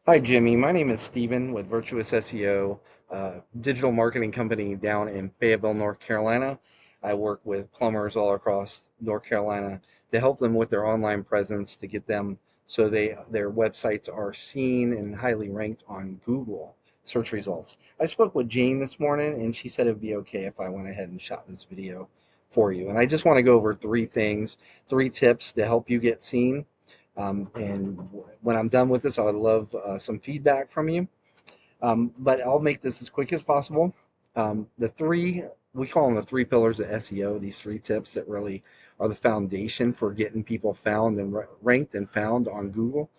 Hi, Jimmy. My name is Steven with Virtuous SEO, digital marketing company down in Fayetteville, North Carolina. I work with plumbers all across North Carolina to help them with their online presence to get them so their websites are seen and highly ranked on Google search results. I spoke with Jane this morning and she said it would be okay if I went ahead and shot this video for you. And I just want to go over three things, three tips to help you get seen. And when I'm done with this, I would love some feedback from you. But I'll make this as quick as possible. The three, we call them the three pillars of SEO, these three tips that really are the foundation for getting people found and ranked and found on Google.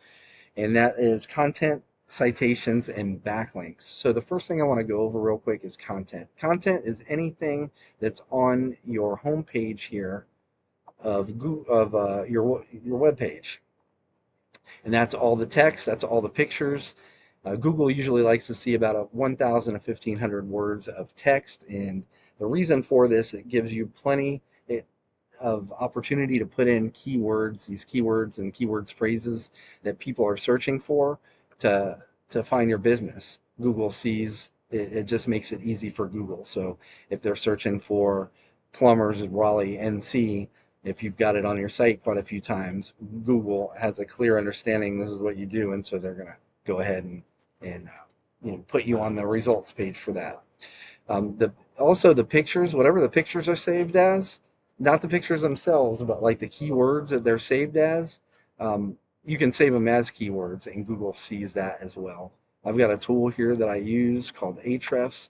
And that is content, citations, and backlinks. So the first thing I want to go over real quick is content. Content is anything that's on your homepage here of your web page, and that's all the text, that's all the pictures. Google usually likes to see about 1,000 to 1,500 words of text, and the reason for this, it gives you plenty of opportunity to put in keywords, these keywords and keywords phrases that people are searching for to find your business. Google sees it, it just makes it easy for Google. So if they're searching for plumbers Raleigh, NC, if you've got it on your site quite a few times, Google has a clear understanding this is what you do, and so they're going to go ahead and put you on the results page for that. The Also the pictures, whatever the pictures are saved as, not the pictures themselves, but like the keywords that they're saved as, you can save them as keywords, and Google sees that as well. I've got a tool here that I use called Ahrefs.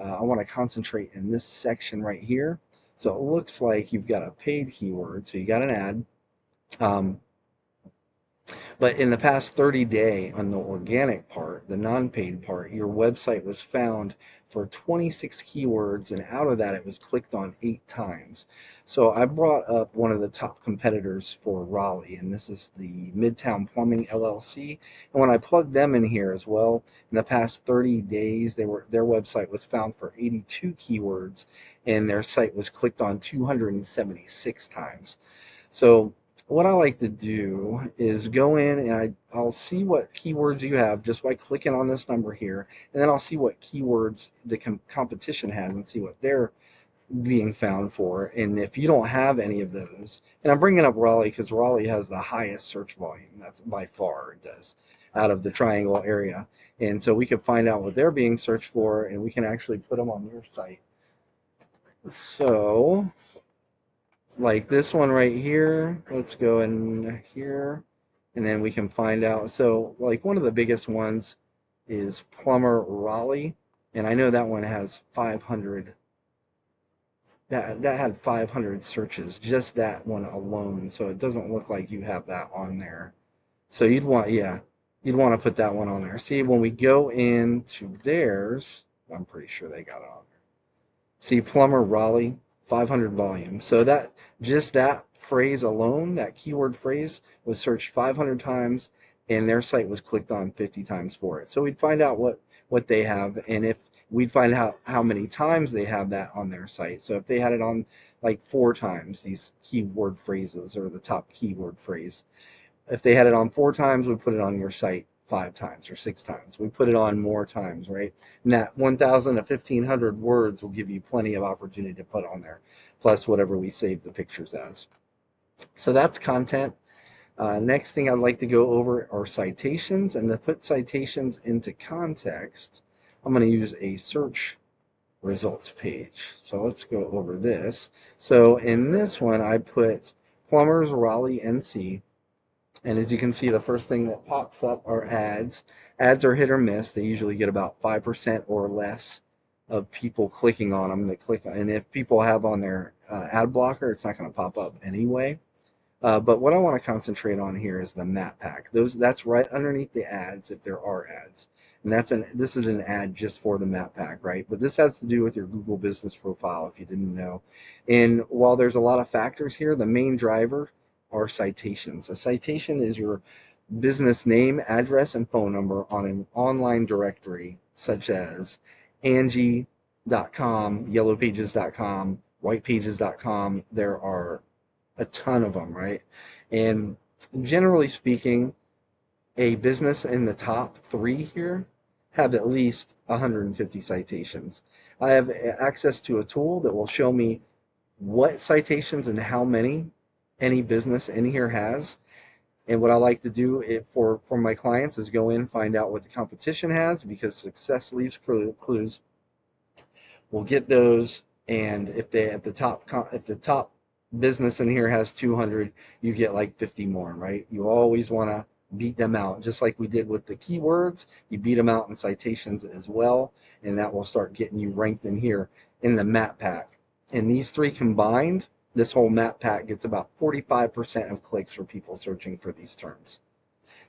I want to concentrate in this section right here. So it looks like you've got a paid keyword, so you got an ad. Um, but in the past 30-day on the organic part, the non-paid part, your website was found for 26 keywords, and out of that, it was clicked on 8 times. So I brought up one of the top competitors for Raleigh, and this is the Midtown Plumbing LLC. And when I plugged them in here as well, in the past 30 days, their website was found for 82 keywords, and their site was clicked on 276 times. So what I like to do is go in and I'll see what keywords you have just by clicking on this number here, and then I'll see what keywords the competition has and see what they're being found for. And if you don't have any of those, and I'm bringing up Raleigh because Raleigh has the highest search volume, that's by far it does, out of the Triangle area. And so we can find out what they're being searched for, and we can actually put them on your site. So like this one right here. Let's go in here and then we can find out. So like one of the biggest ones is Plumber Raleigh. And I know that one has 500, that had 500 searches, just that one alone. So it doesn't look like you have that on there. So yeah, you'd want to put that one on there. See, when we go into theirs, I'm pretty sure they got it on there. See, Plumber Raleigh, 500 volumes. So that just that phrase alone, that keyword phrase, was searched 500 times, and their site was clicked on 50 times for it. So we'd find out what they have, and if we'd find out how many times they have that on their site. So if they had it on like 4 times, these keyword phrases or the top keyword phrase, if they had it on 4 times, we put it on your site 5 times or 6 times. We put it on more times, right? And that 1,000 to 1,500 words will give you plenty of opportunity to put on there, plus whatever we save the pictures as. So that's content. Next thing I'd like to go over are citations, and to put citations into context, I'm going to use a search results page. So let's go over this. So in this one, I put plumbers Raleigh NC. And as you can see, the first thing that pops up are ads. Ads are hit or miss. They usually get about 5% or less of people clicking on them. They click, and if people have on their ad blocker, it's not going to pop up anyway. But what I want to concentrate on here is the map pack. That's right underneath the ads if there are ads. And this is an ad just for the map pack, right? But this has to do with your Google business profile if you didn't know. And while there's a lot of factors here, the main driver are citations. A citation is your business name, address, and phone number on an online directory such as Angie.com, YellowPages.com, WhitePages.com. There are a ton of them, right? And generally speaking, a business in the top three here have at least 150 citations. I have access to a tool that will show me what citations and how many any business in here has. And what I like to do for my clients is go in, find out what the competition has, because success leaves clues. We'll get those, and if the top business in here has 200, you get like 50 more, right? You always want to beat them out, just like we did with the keywords. You beat them out in citations as well, and that will start getting you ranked in here in the map pack. And these three combined, this whole map pack gets about 45% of clicks for people searching for these terms.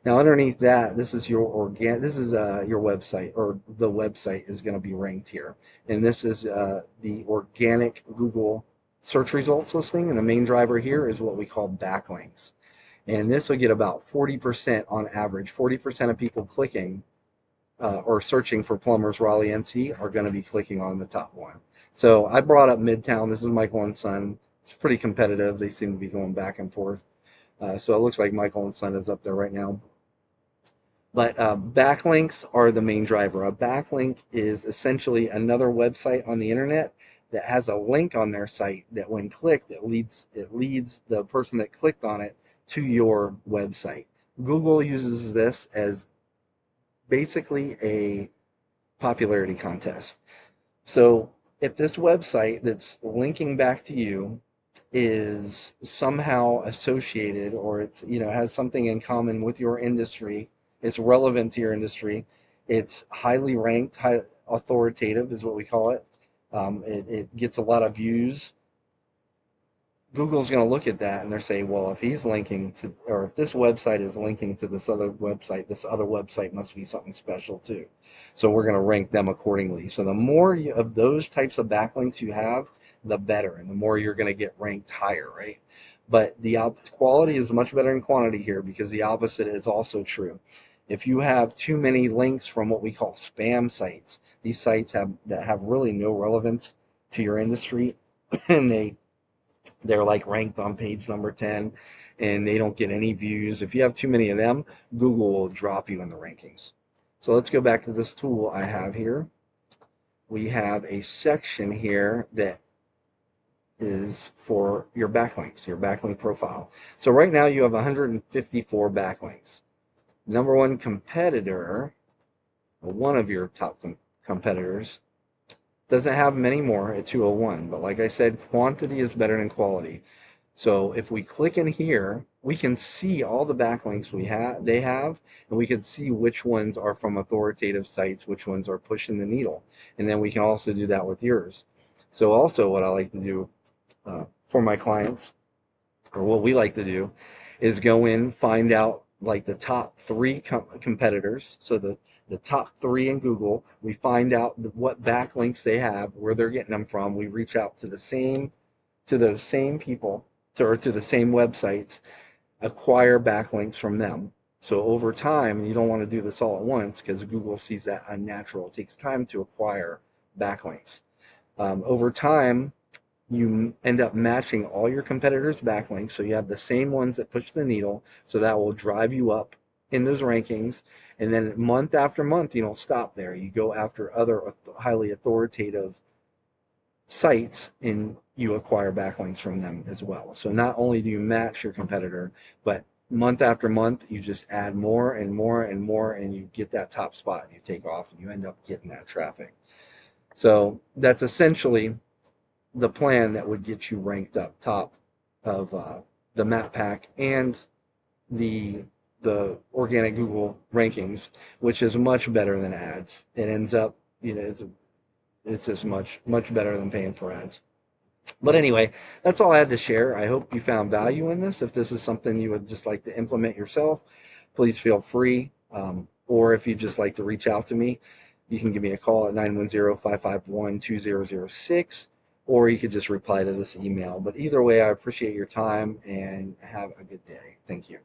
Now underneath that, this is your website, or the website is going to be ranked here, and this is the organic Google search results listing, and the main driver here is what we call backlinks, and this will get about 40% on average. 40% of people clicking or searching for plumbers Raleigh, NC are going to be clicking on the top one. So I brought up Midtown. This is Michael and Son. It's pretty competitive. They seem to be going back and forth. So it looks like Michael and Son is up there right now. But backlinks are the main driver. A backlink is essentially another website on the internet that has a link on their site that, when clicked, it leads the person that clicked on it to your website. Google uses this as basically a popularity contest. So if this website that's linking back to you is somehow associated, or it's, has something in common with your industry, it's relevant to your industry, it's highly ranked, high authoritative is what we call it. It gets a lot of views. Google's going to look at that and they're saying, well, if he's linking to, or if this website is linking to this other website must be something special too. So we're going to rank them accordingly. So the more of those types of backlinks you have, the better, and the more you're going to get ranked higher, right? But the quality is much better than quantity here, because the opposite is also true. If you have too many links from what we call spam sites, these sites that have really no relevance to your industry, and they're like ranked on page number 10 and they don't get any views. If you have too many of them, Google will drop you in the rankings. So let's go back to this tool I have here. We have a section here that is for your backlinks, your backlink profile. So right now you have 154 backlinks. Number one competitor, one of your top competitors, doesn't have many more at 201, but like I said, quantity is better than quality. So if we click in here, we can see all the backlinks they have, and we can see which ones are from authoritative sites, which ones are pushing the needle. And then we can also do that with yours. So also what I like to do for my clients, or what we like to do, is go in, find out like the top three competitors. So the top three in Google, we find out what backlinks they have, where they're getting them from. We reach out to those same people, or to the same websites, acquire backlinks from them. So over time, you don't want to do this all at once, because Google sees that unnatural. It takes time to acquire backlinks. Over time, you end up matching all your competitors' backlinks, so you have the same ones that push the needle, so that will drive you up in those rankings. And then month after month, you don't stop there. You go after other highly authoritative sites and you acquire backlinks from them as well. So not only do you match your competitor, but month after month, you just add more and more and more, and you get that top spot, and you take off, and you end up getting that traffic. So that's essentially the plan that would get you ranked up top of the map pack and the organic Google rankings, which is much better than ads. It ends up, it's just much better than paying for ads. But anyway, that's all I had to share. I hope you found value in this. If this is something you would just like to implement yourself, please feel free. Or if you'd just like to reach out to me, you can give me a call at 910-551-2006, or you could just reply to this email. But either way, I appreciate your time, and have a good day. Thank you.